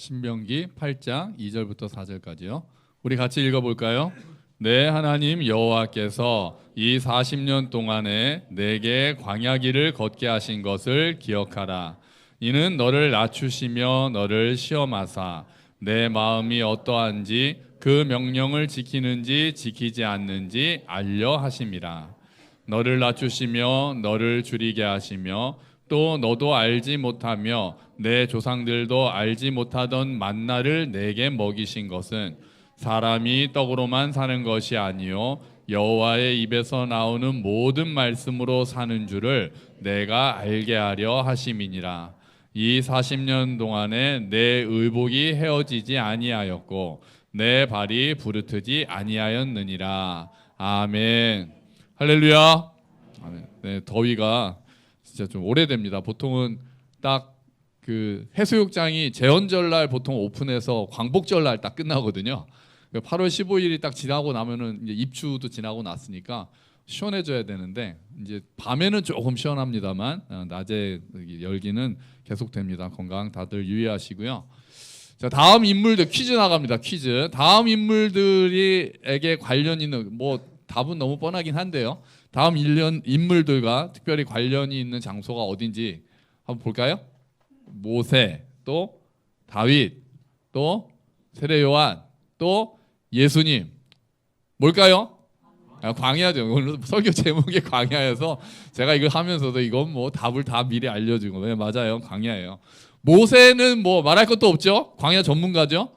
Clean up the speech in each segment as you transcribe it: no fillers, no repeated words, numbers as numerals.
신명기 8장 2절부터 4절까지요. 우리 같이 읽어볼까요? 내 하나님 여호와께서 이 40년 동안에 내게 광야길을 걷게 하신 것을 기억하라. 이는 너를 낮추시며 너를 시험하사 내 마음이 어떠한지 그 명령을 지키는지 지키지 않는지 알려 하심이라. 너를 낮추시며 너를 줄이게 하시며 또 너도 알지 못하며 내 조상들도 알지 못하던 만나를 내게 먹이신 것은 사람이 떡으로만 사는 것이 아니요 여호와의 입에서 나오는 모든 말씀으로 사는 줄을 내가 알게 하려 하심이니라. 이 40년 동안에 내 의복이 헤어지지 아니하였고 내 발이 부르트지 아니하였느니라. 아멘. 할렐루야. 아멘. 네, 더위가 진짜 좀 오래됩니다. 보통은 딱 그 해수욕장이 제헌절날 보통 오픈해서 광복절날 딱 끝나거든요. 8월 15일이 딱 지나고 나면은 이제 입추도 지나고 났으니까 시원해져야 되는데 이제 밤에는 조금 시원합니다만 낮에 열기는 계속됩니다. 건강 다들 유의하시고요. 자, 다음 인물들 퀴즈 나갑니다. 퀴즈. 다음 인물들에게 관련 있는 뭐 답은 너무 뻔하긴 한데요. 다음 인물들과 특별히 관련이 있는 장소가 어딘지 한번 볼까요? 모세, 또 다윗, 또 세례 요한, 또 예수님. 뭘까요? 광야죠. 오늘 설교 제목이 광야여서 제가 이걸 하면서도 이건 뭐 답을 다 미리 알려주고. 네, 맞아요. 광야예요. 모세는 뭐 말할 것도 없죠. 광야 전문가죠.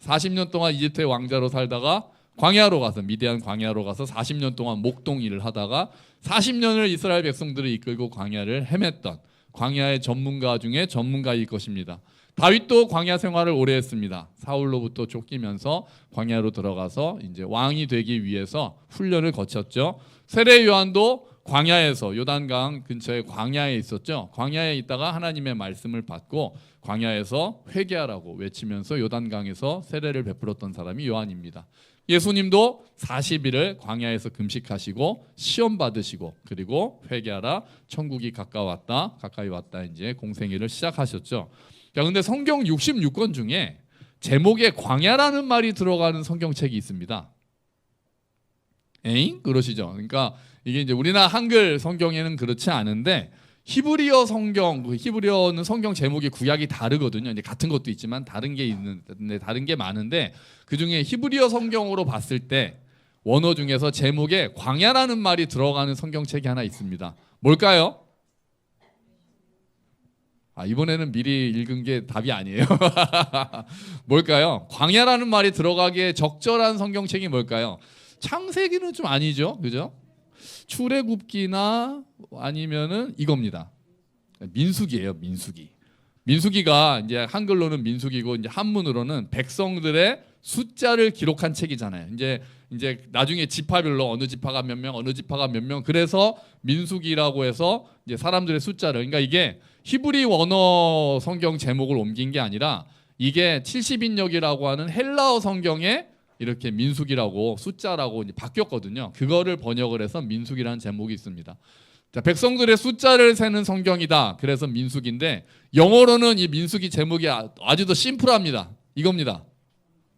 40년 동안 이집트의 왕자로 살다가 광야로 가서 미디안 광야로 가서 40년 동안 목동 일을 하다가 40년을 이스라엘 백성들을 이끌고 광야를 헤맸던 광야의 전문가 중에 전문가일 것입니다. 다윗도 광야 생활을 오래 했습니다. 사울로부터 쫓기면서 광야로 들어가서 이제 왕이 되기 위해서 훈련을 거쳤죠. 세례 요한도 광야에서 요단강 근처에 광야에 있었죠. 광야에 있다가 하나님의 말씀을 받고 광야에서 회개하라고 외치면서 요단강에서 세례를 베풀었던 사람이 요한입니다. 예수님도 40일을 광야에서 금식하시고 시험 받으시고 그리고 회개하라 천국이 가까이 왔다 이제 공생애를 시작하셨죠. 자, 근데 성경 66권 중에 제목에 광야라는 말이 들어가는 성경책이 있습니다. 에잉? 그러시죠. 그러니까 이게 이제 우리나라 한글 성경에는 그렇지 않은데 히브리어 성경, 히브리어는 성경 제목이 구약이 다르거든요. 이제 같은 것도 있지만 다른 게 있는데 다른 게 많은데 그 중에 히브리어 성경으로 봤을 때 원어 중에서 제목에 광야라는 말이 들어가는 성경책이 하나 있습니다. 뭘까요? 이번에는 미리 읽은 게 답이 아니에요. 뭘까요? 광야라는 말이 들어가기에 적절한 성경책이 뭘까요? 창세기는 좀 아니죠, 그죠? 출애굽기나 아니면은 이겁니다. 민수기예요, 민수기. 민수기가 이제 한글로는 민수기고 이제 한문으로는 백성들의 숫자를 기록한 책이잖아요. 이제 나중에 지파별로 어느 지파가 몇 명, 어느 지파가 몇 명. 그래서 민수기라고 해서 이제 사람들의 숫자를. 그러니까 이게 히브리 원어 성경 제목을 옮긴 게 아니라 이게 70인역이라고 하는 헬라어 성경에 이렇게 민수기라고 숫자라고 이제 바뀌었거든요. 그거를 번역을 해서 민수기라는 제목이 있습니다. 자, 백성들의 숫자를 세는 성경이다. 그래서 민수기인데 영어로는 이 민수기 제목이 아주 더 심플합니다. 이겁니다.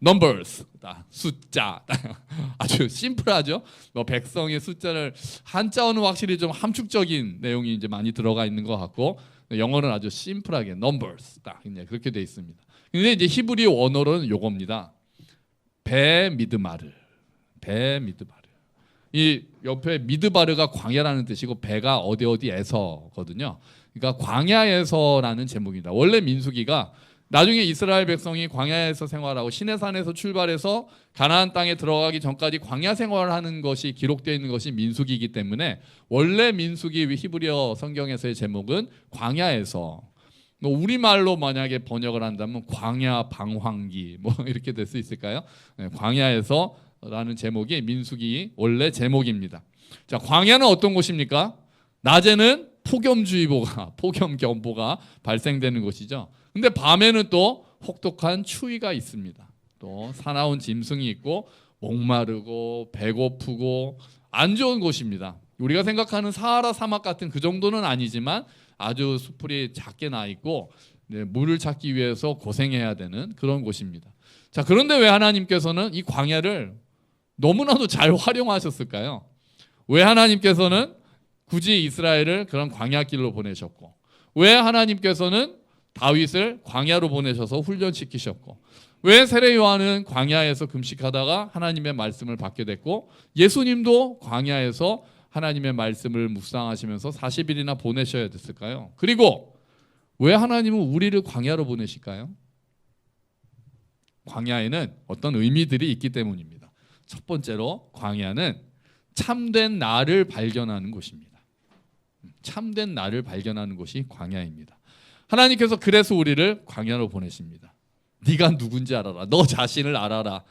Numbers, 숫자. 아주 심플하죠. 백성의 숫자를 한자어는 확실히 좀 함축적인 내용이 이제 많이 들어가 있는 것 같고 영어는 아주 심플하게 Numbers 딱 그렇게 돼 있습니다. 근데 이제 히브리 원어로는 요겁니다. 베미드마르. 이 옆에 미드바르가 광야라는 뜻이고 배가 어디에서거든요. 그러니까 광야에서라는 제목입니다. 원래 민수기가 나중에 이스라엘 백성이 광야에서 생활하고 시내산에서 출발해서 가나안 땅에 들어가기 전까지 광야 생활을 하는 것이 기록되어 있는 것이 민수기이기 때문에 원래 민수기 히브리어 성경에서의 제목은 광야에서. 우리말로 만약에 번역을 한다면 광야 방황기 뭐 이렇게 될 수 있을까요? 네, 광야에서라는 제목이 민수기 원래 제목입니다. 자, 광야는 어떤 곳입니까? 낮에는 폭염경보가 발생되는 곳이죠. 근데 밤에는 또 혹독한 추위가 있습니다. 또 사나운 짐승이 있고 목마르고 배고프고 안 좋은 곳입니다. 우리가 생각하는 사하라 사막 같은 그 정도는 아니지만 아주 수풀이 작게 나 있고 물을 찾기 위해서 고생해야 되는 그런 곳입니다. 자, 그런데 왜 하나님께서는 이 광야를 너무나도 잘 활용하셨을까요? 왜 하나님께서는 굳이 이스라엘을 그런 광야길로 보내셨고, 왜 하나님께서는 다윗을 광야로 보내셔서 훈련시키셨고, 왜 세례 요한은 광야에서 금식하다가 하나님의 말씀을 받게 됐고, 예수님도 광야에서 하나님의 말씀을 묵상하시면서 40일이나 보내셔야 됐을까요? 그리고 왜 하나님은 우리를 광야로 보내실까요? 광야에는 어떤 의미들이 있기 때문입니다. 첫 번째로 광야는 참된 나를 발견하는 곳입니다. 참된 나를 발견하는 곳이 광야입니다. 하나님께서 그래서 우리를 광야로 보내십니다. 네가 누군지 알아라. 너 자신을 알아라.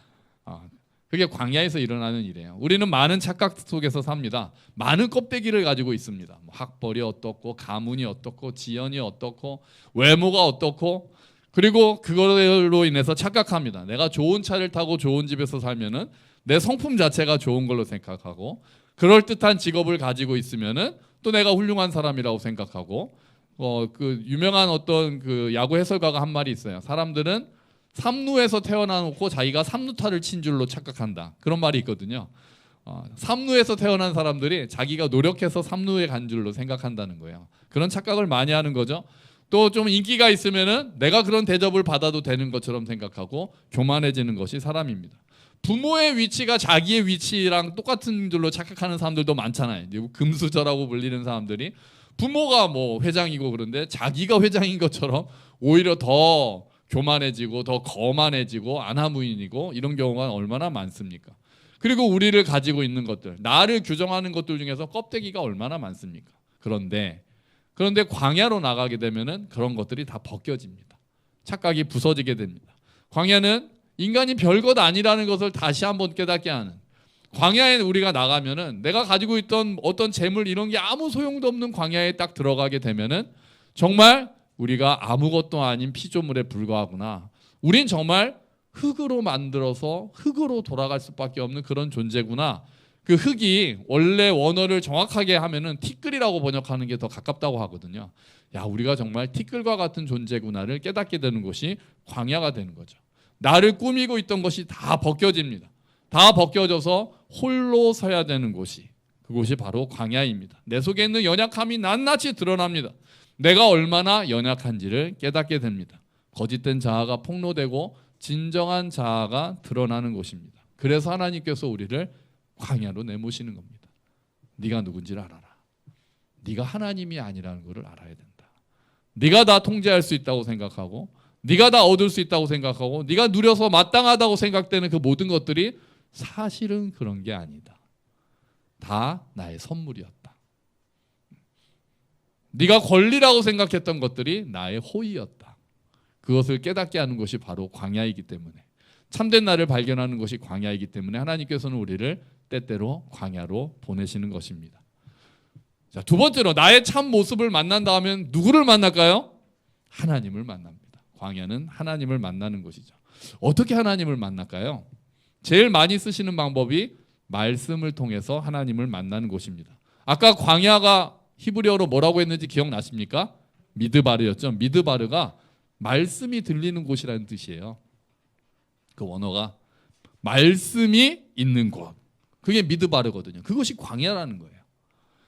그게 광야에서 일어나는 일이에요. 우리는 많은 착각 속에서 삽니다. 많은 껍데기를 가지고 있습니다. 학벌이 어떻고, 가문이 어떻고, 지연이 어떻고, 외모가 어떻고, 그리고 그걸로 인해서 착각합니다. 내가 좋은 차를 타고 좋은 집에서 살면은 내 성품 자체가 좋은 걸로 생각하고, 그럴듯한 직업을 가지고 있으면은 또 내가 훌륭한 사람이라고 생각하고, 그 유명한 어떤 그 야구 해설가가 한 말이 있어요. 사람들은 삼루에서 태어나놓고 자기가 삼루타를 친 줄로 착각한다. 그런 말이 있거든요. 삼루에서 태어난 사람들이 자기가 노력해서 삼루에 간 줄로 생각한다는 거예요. 그런 착각을 많이 하는 거죠. 또 좀 인기가 있으면은 내가 그런 대접을 받아도 되는 것처럼 생각하고 교만해지는 것이 사람입니다. 부모의 위치가 자기의 위치랑 똑같은 줄로 착각하는 사람들도 많잖아요. 금수저라고 불리는 사람들이 부모가 뭐 회장이고 그런데 자기가 회장인 것처럼 오히려 더 교만해지고 더 거만해지고 안하무인이고 이런 경우가 얼마나 많습니까? 그리고 우리를 가지고 있는 것들, 나를 규정하는 것들 중에서 껍데기가 얼마나 많습니까? 그런데 광야로 나가게 되면은 그런 것들이 다 벗겨집니다. 착각이 부서지게 됩니다. 광야는 인간이 별것 아니라는 것을 다시 한번 깨닫게 하는, 광야에 우리가 나가면은 내가 가지고 있던 어떤 재물 이런 게 아무 소용도 없는 광야에 딱 들어가게 되면은 정말 우리가 아무것도 아닌 피조물에 불과하구나. 우린 정말 흙으로 만들어서 흙으로 돌아갈 수밖에 없는 그런 존재구나. 그 흙이 원래 원어를 정확하게 하면은 티끌이라고 번역하는 게 더 가깝다고 하거든요. 야, 우리가 정말 티끌과 같은 존재구나를 깨닫게 되는 것이 광야가 되는 거죠. 나를 꾸미고 있던 것이 다 벗겨집니다. 다 벗겨져서 홀로 서야 되는 곳이, 그곳이 바로 광야입니다. 내 속에 있는 연약함이 낱낱이 드러납니다. 내가 얼마나 연약한지를 깨닫게 됩니다. 거짓된 자아가 폭로되고 진정한 자아가 드러나는 곳입니다. 그래서 하나님께서 우리를 광야로 내모시는 겁니다. 네가 누군지를 알아라. 네가 하나님이 아니라는 것을 알아야 된다. 네가 다 통제할 수 있다고 생각하고, 네가 다 얻을 수 있다고 생각하고, 네가 누려서 마땅하다고 생각되는 그 모든 것들이 사실은 그런 게 아니다. 다 나의 선물이었다. 네가 권리라고 생각했던 것들이 나의 호의였다. 그것을 깨닫게 하는 것이 바로 광야이기 때문에, 참된 나를 발견하는 것이 광야이기 때문에 하나님께서는 우리를 때때로 광야로 보내시는 것입니다. 자, 두 번째로 나의 참 모습을 만난다 하면 누구를 만날까요? 하나님을 만납니다. 광야는 하나님을 만나는 곳이죠. 어떻게 하나님을 만날까요? 제일 많이 쓰시는 방법이 말씀을 통해서 하나님을 만나는 곳입니다. 아까 광야가 히브리어로 뭐라고 했는지 기억나십니까? 미드바르였죠. 미드바르가 말씀이 들리는 곳이라는 뜻이에요. 그 원어가 말씀이 있는 곳, 그게 미드바르거든요. 그것이 광야라는 거예요.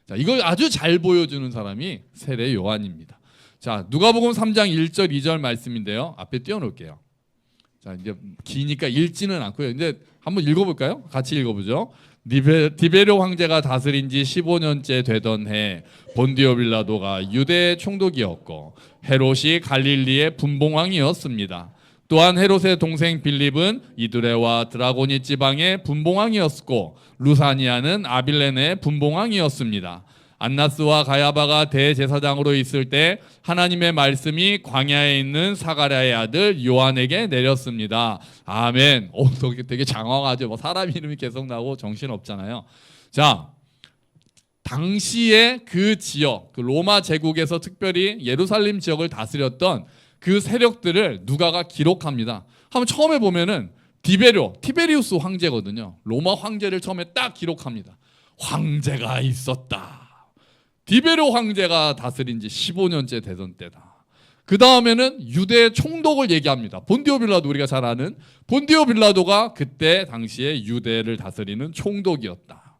자, 이걸 아주 잘 보여주는 사람이 세례 요한입니다. 자, 누가복음 3장 1절 2절 말씀인데요. 앞에 띄워놓을게요. 자, 이제 기니까 읽지는 않고요. 이제 한번 읽어볼까요? 같이 읽어보죠. 디베료 황제가 다스린 지 15년째 되던 해, 본디오 빌라도가 유대의 총독이었고 헤롯이 갈릴리의 분봉왕이었습니다. 또한 헤롯의 동생 빌립은 이두레와 드라고니 지방의 분봉왕이었고 루사니아는 아빌레네의 분봉왕이었습니다. 안나스와 가야바가 대제사장으로 있을 때 하나님의 말씀이 광야에 있는 사가랴의 아들 요한에게 내렸습니다. 아멘. 되게 장황하죠. 뭐 사람 이름이 계속 나오고 정신 없잖아요. 자, 당시에 그 지역, 그 로마 제국에서 특별히 예루살렘 지역을 다스렸던 그 세력들을 누가가 기록합니다. 한번 처음에 보면은 티베리우스 황제거든요. 로마 황제를 처음에 딱 기록합니다. 황제가 있었다. 디베료 황제가 다스린 지 15년째 되던 때다. 그 다음에는 유대의 총독을 얘기합니다. 본디오 빌라도, 우리가 잘 아는 본디오 빌라도가 그때 당시에 유대를 다스리는 총독이었다.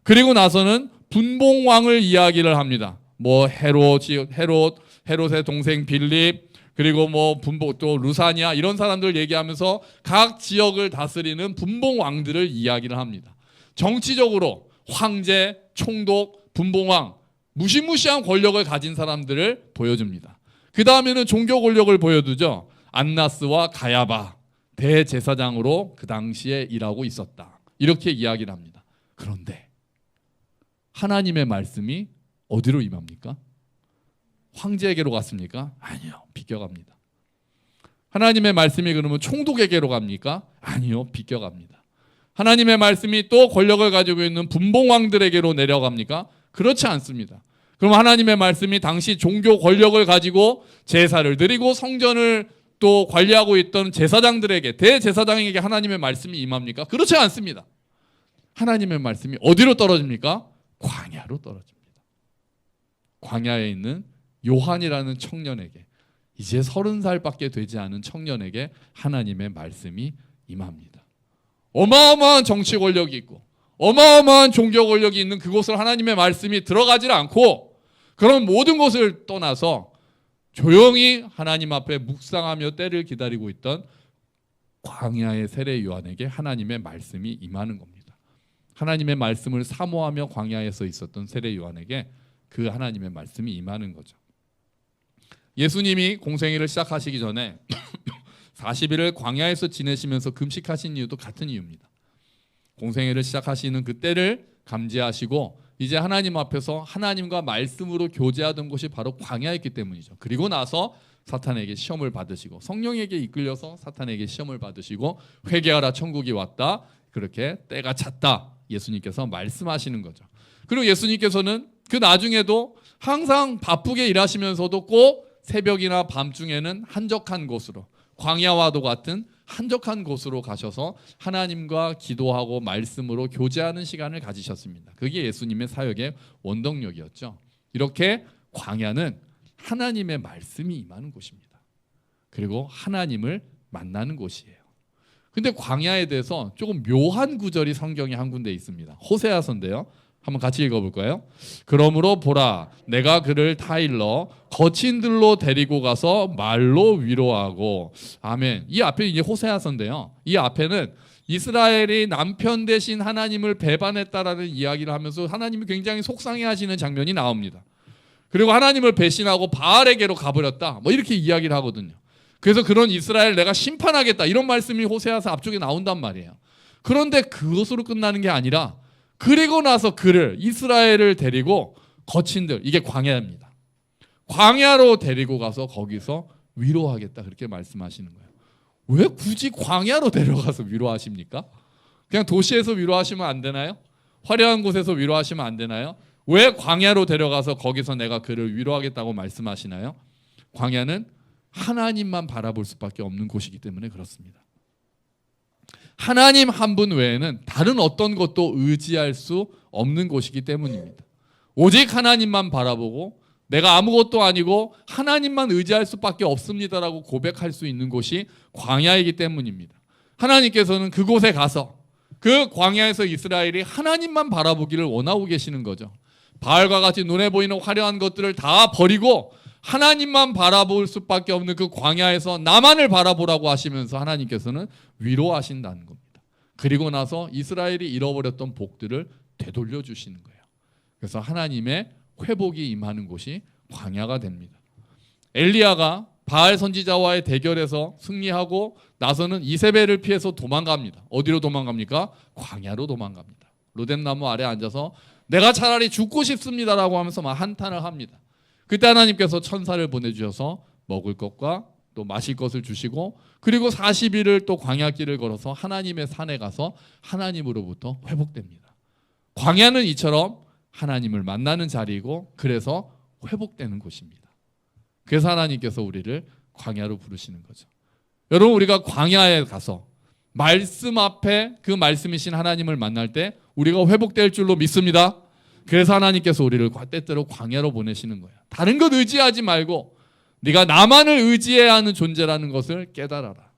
그리고 나서는 분봉왕을 이야기를 합니다. 뭐 헤롯의 동생 빌립, 그리고 뭐 분봉, 또 루사니아, 이런 사람들 얘기하면서 각 지역을 다스리는 분봉왕들을 이야기를 합니다. 정치적으로 황제, 총독, 분봉왕, 무시무시한 권력을 가진 사람들을 보여줍니다. 그 다음에는 종교 권력을 보여두죠. 안나스와 가야바, 대제사장으로 그 당시에 일하고 있었다. 이렇게 이야기를 합니다. 그런데 하나님의 말씀이 어디로 임합니까? 황제에게로 갔습니까? 아니요, 비껴갑니다. 하나님의 말씀이 그러면 총독에게로 갑니까? 아니요, 비껴갑니다. 하나님의 말씀이 또 권력을 가지고 있는 분봉왕들에게로 내려갑니까? 그렇지 않습니다. 그럼 하나님의 말씀이 당시 종교 권력을 가지고 제사를 드리고 성전을 또 관리하고 있던 제사장들에게, 대제사장에게 하나님의 말씀이 임합니까? 그렇지 않습니다. 하나님의 말씀이 어디로 떨어집니까? 광야로 떨어집니다. 광야에 있는 요한이라는 청년에게, 이제 30살밖에 되지 않은 청년에게 하나님의 말씀이 임합니다. 어마어마한 정치 권력이 있고 어마어마한 종교 권력이 있는 그곳을 하나님의 말씀이 들어가지 않고, 그런 모든 것을 떠나서 조용히 하나님 앞에 묵상하며 때를 기다리고 있던 광야의 세례 요한에게 하나님의 말씀이 임하는 겁니다. 하나님의 말씀을 사모하며 광야에서 있었던 세례 요한에게 그 하나님의 말씀이 임하는 거죠. 예수님이 공생애를 시작하시기 전에 40일을 광야에서 지내시면서 금식하신 이유도 같은 이유입니다. 공생애를 시작하시는 그 때를 감지하시고 이제 하나님 앞에서 하나님과 말씀으로 교제하던 곳이 바로 광야였기 때문이죠. 그리고 나서 사탄에게 시험을 받으시고, 성령에게 이끌려서 사탄에게 시험을 받으시고, 회개하라 천국이 왔다, 그렇게 때가 찼다, 예수님께서 말씀하시는 거죠. 그리고 예수님께서는 그 나중에도 항상 바쁘게 일하시면서도 꼭 새벽이나 밤중에는 한적한 곳으로, 광야와도 같은 한적한 곳으로 가셔서 하나님과 기도하고 말씀으로 교제하는 시간을 가지셨습니다. 그게 예수님의 사역의 원동력이었죠. 이렇게 광야는 하나님의 말씀이 임하는 곳입니다. 그리고 하나님을 만나는 곳이에요. 근데 광야에 대해서 조금 묘한 구절이 성경에 한 군데 있습니다. 호세아서인데요. 한번 같이 읽어볼까요? 그러므로 보라, 내가 그를 타일러 거친 들로 데리고 가서 말로 위로하고. 아멘. 이 앞에 이제 호세아서인데요. 이 앞에는 이스라엘이 남편 대신 하나님을 배반했다라는 이야기를 하면서 하나님이 굉장히 속상해하시는 장면이 나옵니다. 그리고 하나님을 배신하고 바알에게로 가버렸다, 뭐 이렇게 이야기를 하거든요. 그래서 그런 이스라엘 내가 심판하겠다, 이런 말씀이 호세아서 앞쪽에 나온단 말이에요. 그런데 그것으로 끝나는 게 아니라, 그리고 나서 그를, 이스라엘을 데리고 거친 들, 이게 광야입니다. 광야로 데리고 가서 거기서 위로하겠다, 그렇게 말씀하시는 거예요. 왜 굳이 광야로 데려가서 위로하십니까? 그냥 도시에서 위로하시면 안 되나요? 화려한 곳에서 위로하시면 안 되나요? 왜 광야로 데려가서 거기서 내가 그를 위로하겠다고 말씀하시나요? 광야는 하나님만 바라볼 수밖에 없는 곳이기 때문에 그렇습니다. 하나님 한 분 외에는 다른 어떤 것도 의지할 수 없는 곳이기 때문입니다. 오직 하나님만 바라보고 내가 아무것도 아니고 하나님만 의지할 수밖에 없습니다라고 고백할 수 있는 곳이 광야이기 때문입니다. 하나님께서는 그곳에 가서 그 광야에서 이스라엘이 하나님만 바라보기를 원하고 계시는 거죠. 바알과 같이 눈에 보이는 화려한 것들을 다 버리고 하나님만 바라볼 수밖에 없는 그 광야에서 나만을 바라보라고 하시면서 하나님께서는 위로하신다는 겁니다. 그리고 나서 이스라엘이 잃어버렸던 복들을 되돌려 주시는 거예요. 그래서 하나님의 회복이 임하는 곳이 광야가 됩니다. 엘리야가 바알 선지자와의 대결에서 승리하고 나서는 이세벨을 피해서 도망갑니다. 어디로 도망갑니까? 광야로 도망갑니다. 로뎀나무 아래 앉아서 내가 차라리 죽고 싶습니다라고 하면서 막 한탄을 합니다. 그때 하나님께서 천사를 보내주셔서 먹을 것과 또 마실 것을 주시고, 그리고 40일을 또 광야길을 걸어서 하나님의 산에 가서 하나님으로부터 회복됩니다. 광야는 이처럼 하나님을 만나는 자리이고, 그래서 회복되는 곳입니다. 그래서 하나님께서 우리를 광야로 부르시는 거죠. 여러분, 우리가 광야에 가서 말씀 앞에 그 말씀이신 하나님을 만날 때 우리가 회복될 줄로 믿습니다. 그래서 하나님께서 우리를 때때로 광야로 보내시는 거예요. 다른 것 의지하지 말고 네가 나만을 의지해야 하는 존재라는 것을 깨달아라.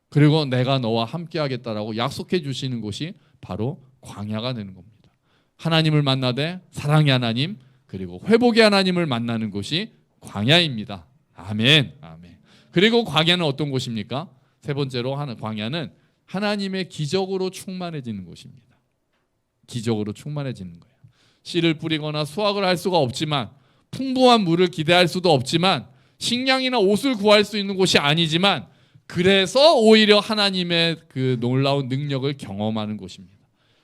그리고 내가 너와 함께 하겠다라고 약속해 주시는 곳이 바로 광야가 되는 겁니다. 하나님을 만나되 사랑의 하나님 그리고 회복의 하나님을 만나는 곳이 광야입니다. 아멘. 아멘. 그리고 광야는 어떤 곳입니까? 세 번째로 광야는 하나님의 기적으로 충만해지는 곳입니다. 기적으로 충만해지는 거예요. 씨를 뿌리거나 수확을 할 수가 없지만, 풍부한 물을 기대할 수도 없지만, 식량이나 옷을 구할 수 있는 곳이 아니지만, 그래서 오히려 하나님의 그 놀라운 능력을 경험하는 곳입니다.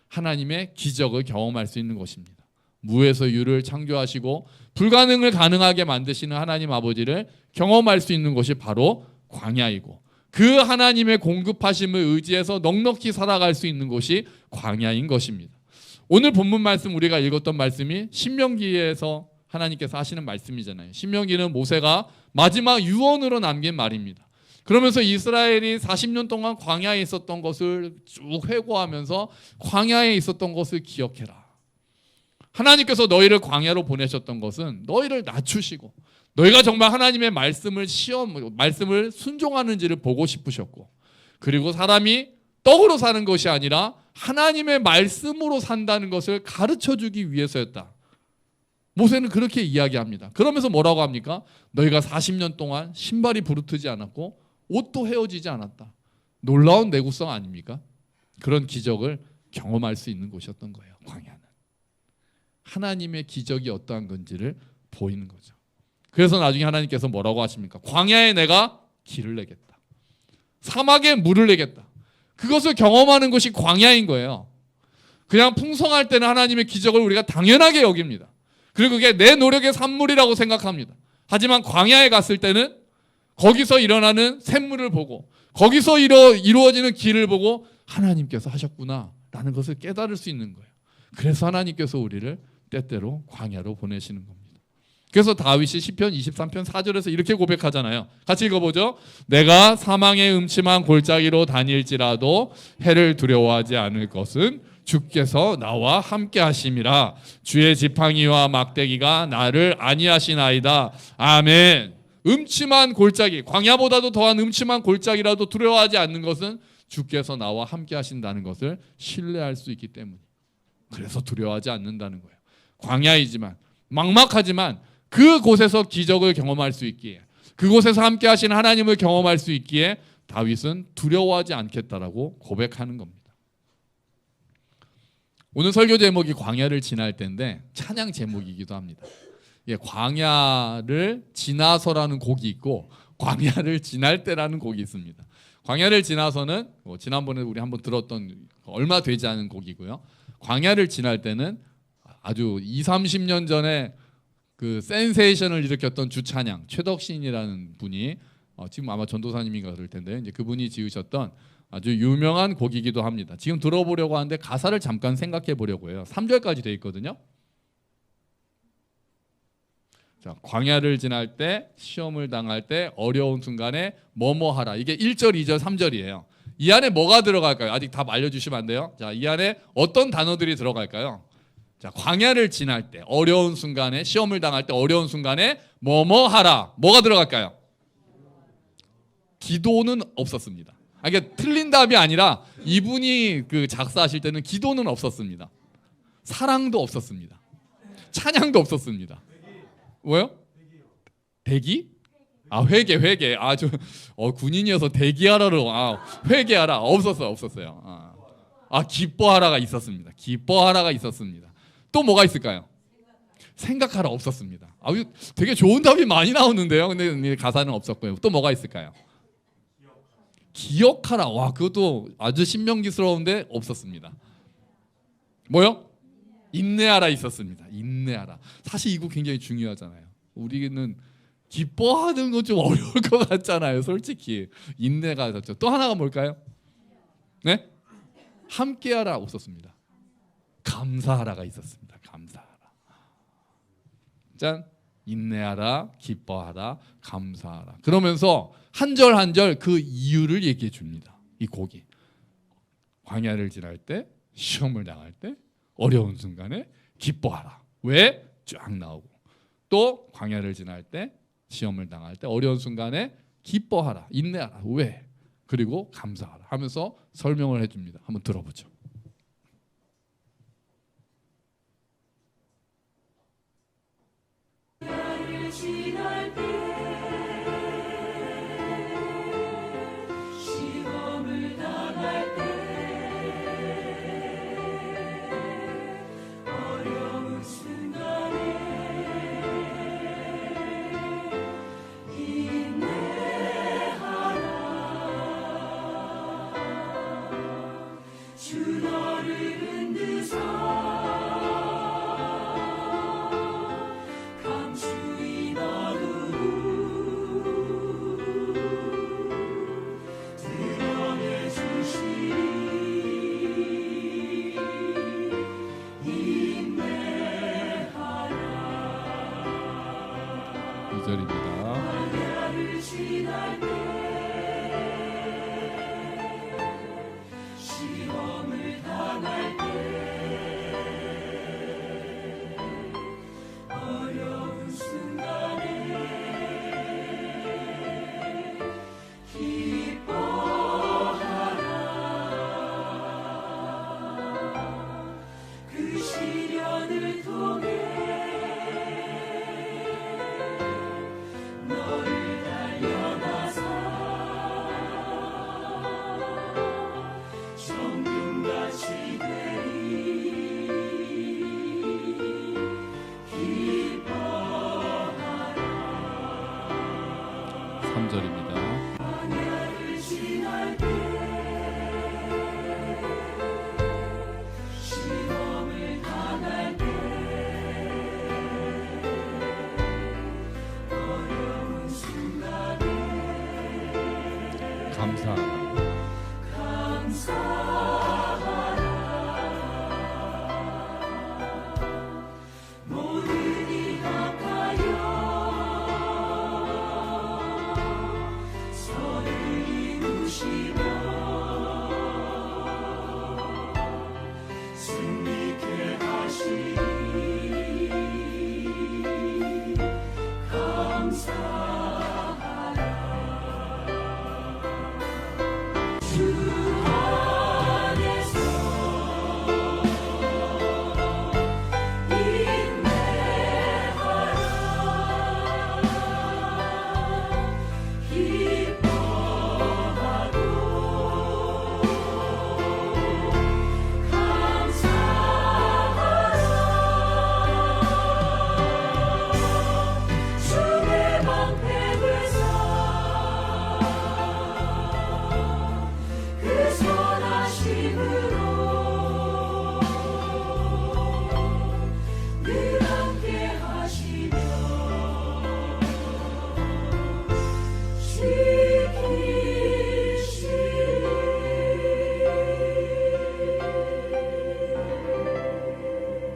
하나님의 기적을 경험할 수 있는 곳입니다. 무에서 유를 창조하시고 불가능을 가능하게 만드시는 하나님 아버지를 경험할 수 있는 곳이 바로 광야이고, 그 하나님의 공급하심을 의지해서 넉넉히 살아갈 수 있는 곳이 광야인 것입니다. 오늘 본문 말씀 우리가 읽었던 말씀이 신명기에서 하나님께서 하시는 말씀이잖아요. 신명기는 모세가 마지막 유언으로 남긴 말입니다. 그러면서 이스라엘이 40년 동안 광야에 있었던 것을 쭉 회고하면서 광야에 있었던 것을 기억해라. 하나님께서 너희를 광야로 보내셨던 것은 너희를 낮추시고 너희가 정말 하나님의 말씀을 말씀을 순종하는지를 보고 싶으셨고, 그리고 사람이 떡으로 사는 것이 아니라 하나님의 말씀으로 산다는 것을 가르쳐주기 위해서였다. 모세는 그렇게 이야기합니다. 그러면서 뭐라고 합니까? 너희가 40년 동안 신발이 부르트지 않았고 옷도 헤어지지 않았다. 놀라운 내구성 아닙니까? 그런 기적을 경험할 수 있는 곳이었던 거예요. 광야는 하나님의 기적이 어떠한 건지를 보이는 거죠. 그래서 나중에 하나님께서 뭐라고 하십니까? 광야에 내가 길을 내겠다. 사막에 물을 내겠다. 그것을 경험하는 것이 광야인 거예요. 그냥 풍성할 때는 하나님의 기적을 우리가 당연하게 여깁니다. 그리고 그게 내 노력의 산물이라고 생각합니다. 하지만 광야에 갔을 때는 거기서 일어나는 샘물을 보고 거기서 이루어지는 길을 보고 하나님께서 하셨구나라는 것을 깨달을 수 있는 거예요. 그래서 하나님께서 우리를 때때로 광야로 보내시는 겁니다. 그래서 다윗이 시편 23편 4절에서 이렇게 고백하잖아요. 같이 읽어보죠. 내가 사망의 음침한 골짜기로 다닐지라도 해를 두려워하지 않을 것은 주께서 나와 함께 하심이라. 주의 지팡이와 막대기가 나를 안위하시나이다. 아멘. 음침한 골짜기, 광야보다도 더한 음침한 골짜기라도 두려워하지 않는 것은 주께서 나와 함께 하신다는 것을 신뢰할 수 있기 때문이에요. 그래서 두려워하지 않는다는 거예요. 광야이지만 막막하지만 그곳에서 기적을 경험할 수 있기에, 그곳에서 함께 하신 하나님을 경험할 수 있기에 다윗은 두려워하지 않겠다라고 고백하는 겁니다. 오늘 설교 제목이 광야를 지날 때인데 찬양 제목이기도 합니다. 예, 광야를 지나서라는 곡이 있고 광야를 지날 때라는 곡이 있습니다. 광야를 지나서는 지난번에 우리 한번 들었던 얼마 되지 않은 곡이고요. 광야를 지날 때는 아주 20-30년 전에 그 센세이션을 일으켰던 주찬양 최덕신이라는 분이 지금 아마 전도사님인가 그럴 텐데 이제 그분이 지으셨던 아주 유명한 곡이기도 합니다. 지금 들어보려고 하는데 가사를 잠깐 생각해 보려고 해요. 3절까지 돼 있거든요. 자, 광야를 지날 때, 시험을 당할 때, 어려운 순간에 뭐뭐 하라. 이게 1절, 2절, 3절이에요. 이 안에 뭐가 들어갈까요? 아직 답 알려주시면 안 돼요? 자, 이 안에 어떤 단어들이 들어갈까요? 자, 광야를 지날 때, 어려운 순간에, 시험을 당할 때, 어려운 순간에 뭐뭐 하라. 뭐가 들어갈까요? 기도는 없었습니다. 이게 틀린 답이 아니라 이분이 그 작사하실 때는 기도는 없었습니다. 사랑도 없었습니다. 찬양도 없었습니다. 뭐요? 대기? 회개. 군인이어서 대기하라로 회개하라. 없었어요. 기뻐하라가 있었습니다. 기뻐하라가 있었습니다. 또 뭐가 있을까요? 생각하라 없었습니다. 되게 좋은 답이 많이 나오는데요. 근데 가사는 없었고요. 또 뭐가 있을까요? 기억하라. 그것도 아주 신명기스러운데 없었습니다. 뭐요? 인내하라 있었습니다. 인내하라. 사실 이거 굉장히 중요하잖아요. 우리는 기뻐하는 건 좀 어려울 것 같잖아요. 솔직히 인내가 있었죠. 또 하나가 뭘까요? 네? 함께하라 없었습니다. 감사하라가 있었습니다. 감사하라. 짠. 인내하라, 기뻐하라, 감사하라. 그러면서 한 절 한 절 그 이유를 얘기해 줍니다. 이 곡이 광야를 지날 때, 시험을 당할 때, 어려운 순간에 기뻐하라. 왜? 쫙 나오고 또 광야를 지날 때, 시험을 당할 때 어려운 순간에 기뻐하라, 인내하라. 왜? 그리고 감사하라 하면서 설명을 해줍니다. 한번 들어보죠.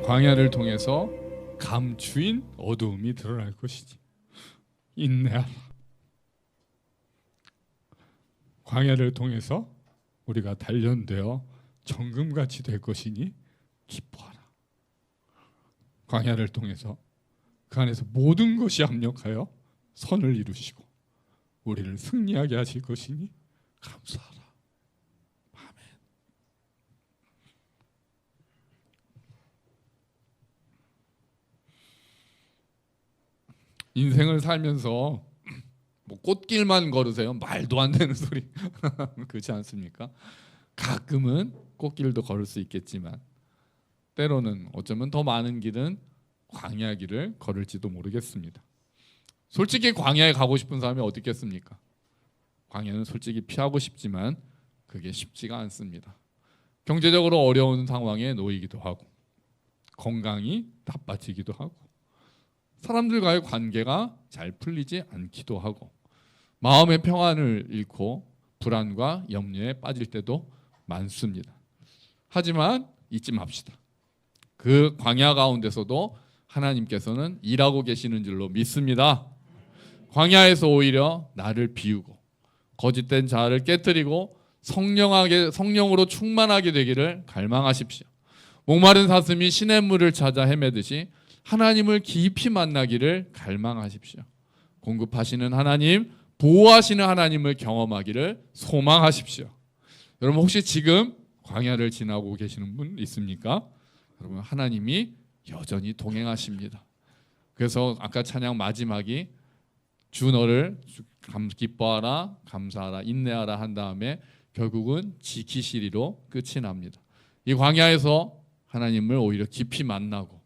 광야를 통해서 감추인 어두움이 드러날 것이지. 인내하라. 광야를 통해서 우리가 단련되어 정금같이 될 것이니 기뻐하라. 광야를 통해서 그 안에서 모든 것이 합력하여 선을 이루시고 우리를 승리하게 하실 것이니 감사하라. 아멘. 인생을 살면서 뭐 꽃길만 걸으세요? 말도 안 되는 소리. 그렇지 않습니까? 가끔은 꽃길도 걸을 수 있겠지만 때로는 어쩌면 더 많은 길은 광야 길을 걸을지도 모르겠습니다. 솔직히 광야에 가고 싶은 사람이 어디 있겠습니까? 광야는 솔직히 피하고 싶지만 그게 쉽지가 않습니다. 경제적으로 어려운 상황에 놓이기도 하고 건강이 나빠지기도 하고 사람들과의 관계가 잘 풀리지 않기도 하고 마음의 평안을 잃고 불안과 염려에 빠질 때도 많습니다. 하지만 잊지 맙시다. 그 광야 가운데서도 하나님께서는 일하고 계시는 줄로 믿습니다. 광야에서 오히려 나를 비우고 거짓된 자아를 깨뜨리고 성령으로 충만하게 되기를 갈망하십시오. 목마른 사슴이 시냇물을 찾아 헤매듯이 하나님을 깊이 만나기를 갈망하십시오. 공급하시는 하나님, 보호하시는 하나님을 경험하기를 소망하십시오. 여러분 혹시 지금 광야를 지나고 계시는 분 있습니까? 여러분 하나님이 여전히 동행하십니다. 그래서 아까 찬양 마지막이 주 너를 기뻐하라, 감사하라, 인내하라 한 다음에 결국은 지키시리로 끝이 납니다. 이 광야에서 하나님을 오히려 깊이 만나고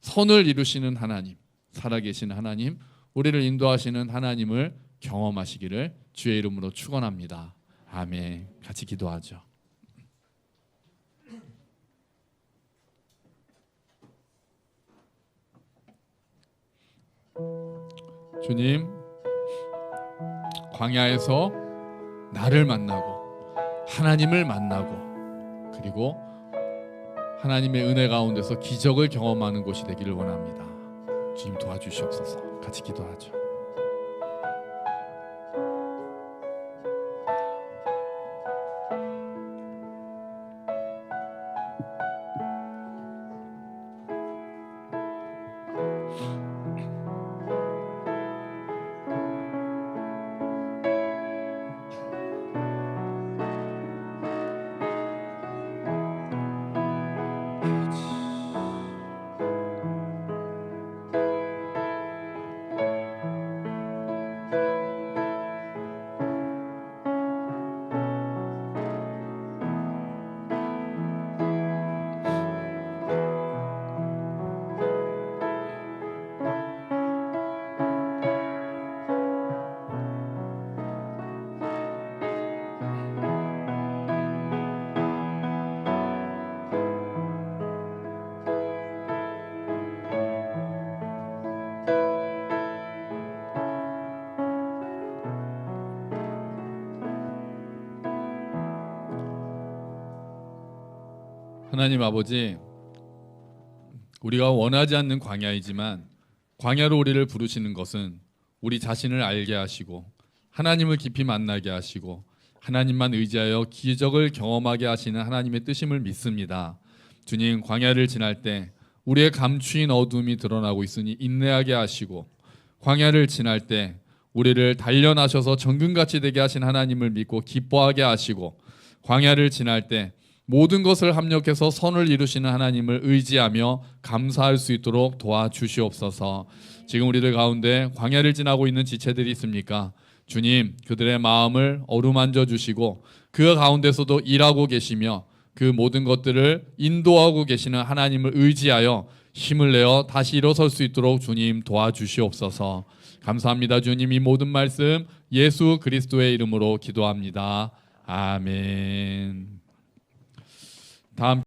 선을 이루시는 하나님, 살아계신 하나님, 우리를 인도하시는 하나님을 경험하시기를 주의 이름으로 축원합니다. 아멘. 같이 기도하죠. 주님, 광야에서 나를 만나고 하나님을 만나고 그리고 하나님의 은혜 가운데서 기적을 경험하는 곳이 되기를 원합니다. 주님 도와주시옵소서. 같이 기도하죠. 하나님 아버지, 우리가 원하지 않는 광야이지만 광야로 우리를 부르시는 것은 우리 자신을 알게 하시고 하나님을 깊이 만나게 하시고 하나님만 의지하여 기적을 경험하게 하시는 하나님의 뜻임을 믿습니다. 주님, 광야를 지날 때 우리의 감추인 어둠이 드러나고 있으니 인내하게 하시고 광야를 지날 때 우리를 단련하셔서 정금같이 되게 하신 하나님을 믿고 기뻐하게 하시고 광야를 지날 때 모든 것을 합력해서 선을 이루시는 하나님을 의지하며 감사할 수 있도록 도와주시옵소서. 지금 우리들 가운데 광야를 지나고 있는 지체들이 있습니까? 주님, 그들의 마음을 어루만져 주시고 그 가운데서도 일하고 계시며 그 모든 것들을 인도하고 계시는 하나님을 의지하여 힘을 내어 다시 일어설 수 있도록 주님 도와주시옵소서. 감사합니다. 주님, 이 모든 말씀 예수 그리스도의 이름으로 기도합니다. 아멘. 다음